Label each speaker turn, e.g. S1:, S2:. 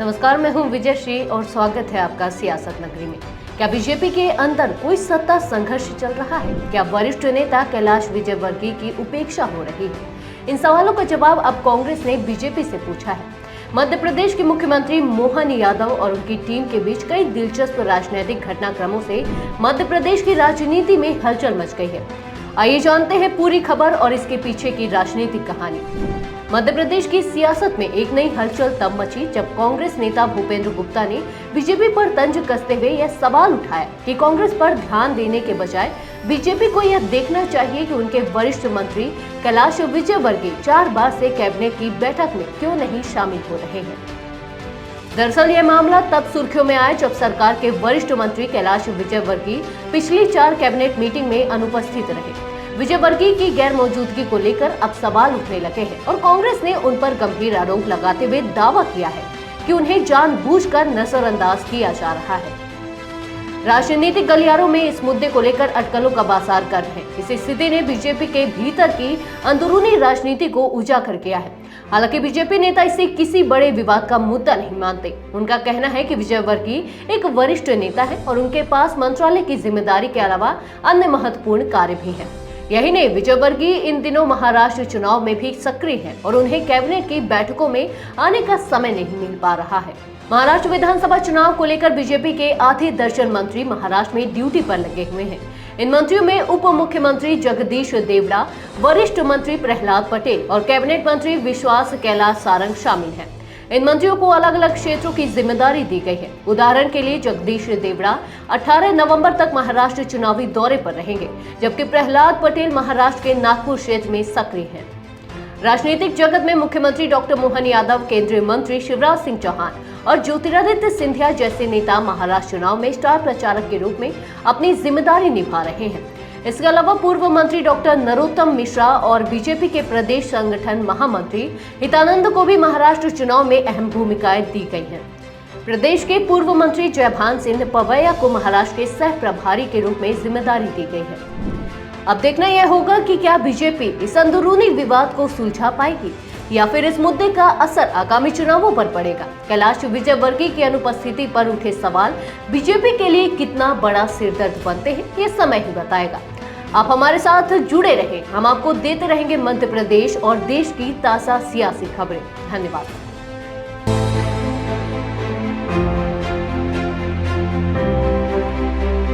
S1: नमस्कार, मैं हूं विजय श्री और स्वागत है आपका सियासत नगरी में। क्या बीजेपी के अंदर कोई सत्ता संघर्ष चल रहा है? क्या वरिष्ठ नेता कैलाश विजयवर्गीय की उपेक्षा हो रही है? इन सवालों का जवाब अब कांग्रेस ने बीजेपी से पूछा है। मध्य प्रदेश के मुख्यमंत्री मोहन यादव और उनकी टीम के बीच कई दिलचस्प राजनीतिक घटनाक्रमों से मध्य प्रदेश की राजनीति में हलचल मच गई है। आइए जानते हैं पूरी खबर और इसके पीछे की राजनीतिक कहानी। मध्य प्रदेश की सियासत में एक नई हलचल तब मची जब कांग्रेस नेता भूपेंद्र गुप्ता ने बीजेपी पर तंज कसते हुए यह सवाल उठाया कि कांग्रेस पर ध्यान देने के बजाय बीजेपी को यह देखना चाहिए कि उनके वरिष्ठ मंत्री कैलाश विजयवर्गीय 4 बार से कैबिनेट की बैठक में क्यों नहीं शामिल हो रहे हैं। दरअसल यह मामला तब सुर्खियों में आया जब सरकार के वरिष्ठ मंत्री कैलाश विजयवर्गीय पिछली 4 कैबिनेट मीटिंग में अनुपस्थित रहे। विजयवर्गीय की गैर मौजूदगी को लेकर अब सवाल उठने लगे हैं और कांग्रेस ने उन पर गंभीर आरोप लगाते हुए दावा किया है कि उन्हें जानबूझकर नजरअंदाज किया जा रहा है। राजनीतिक गलियारों में इस मुद्दे को लेकर अटकलों का बाजार गर्म है। इस स्थिति ने बीजेपी के भीतर की अंदरूनी राजनीति को उजागर किया है। हालांकि बीजेपी नेता इसे किसी बड़े विवाद का मुद्दा नहीं मानते। उनका कहना है कि विजयवर्गीय एक वरिष्ठ नेता है और उनके पास मंत्रालय की जिम्मेदारी के अलावा अन्य महत्वपूर्ण कार्य भी हैं। यही नहीं, विजयवर्गीय इन दिनों महाराष्ट्र चुनाव में भी सक्रिय हैं और उन्हें कैबिनेट की बैठकों में आने का समय नहीं मिल पा रहा है। महाराष्ट्र विधानसभा चुनाव को लेकर बीजेपी के आधे दर्जन मंत्री महाराष्ट्र में ड्यूटी पर लगे हुए हैं। इन मंत्रियों में उप मुख्यमंत्री जगदीश देवड़ा, वरिष्ठ मंत्री प्रहलाद पटेल और कैबिनेट मंत्री विश्वास कैलाश सारंग शामिल हैं। इन मंत्रियों को अलग अलग क्षेत्रों की जिम्मेदारी दी गई है। उदाहरण के लिए जगदीश देवड़ा 18 नवंबर तक महाराष्ट्र चुनावी दौरे पर रहेंगे, जबकि प्रहलाद पटेल महाराष्ट्र के नागपुर क्षेत्र में सक्रिय हैं। राजनीतिक जगत में मुख्यमंत्री डॉक्टर मोहन यादव, केंद्रीय मंत्री शिवराज सिंह चौहान और ज्योतिरादित्य सिंधिया जैसे नेता महाराष्ट्र चुनाव में स्टार प्रचारक के रूप में अपनी जिम्मेदारी निभा रहे हैं। इसके अलावा पूर्व मंत्री डॉक्टर नरोत्तम मिश्रा और बीजेपी के प्रदेश संगठन महामंत्री हितानंद को भी महाराष्ट्र चुनाव में अहम भूमिकाएं दी गई हैं। प्रदेश के पूर्व मंत्री जयभान सिंह पवैया को महाराष्ट्र के सह प्रभारी के रूप में जिम्मेदारी दी गई है। अब देखना यह होगा कि क्या बीजेपी इस अंदरूनी विवाद को सुलझा पाएगी या फिर इस मुद्दे का असर आगामी चुनावों पर पड़ेगा। कैलाश विजयवर्गीय की अनुपस्थिति पर उठे सवाल बीजेपी के लिए कितना बड़ा सिरदर्द बनते हैं, ये समय ही बताएगा। आप हमारे साथ जुड़े रहें, हम आपको देते रहेंगे मध्य प्रदेश और देश की ताजा सियासी खबरें। धन्यवाद।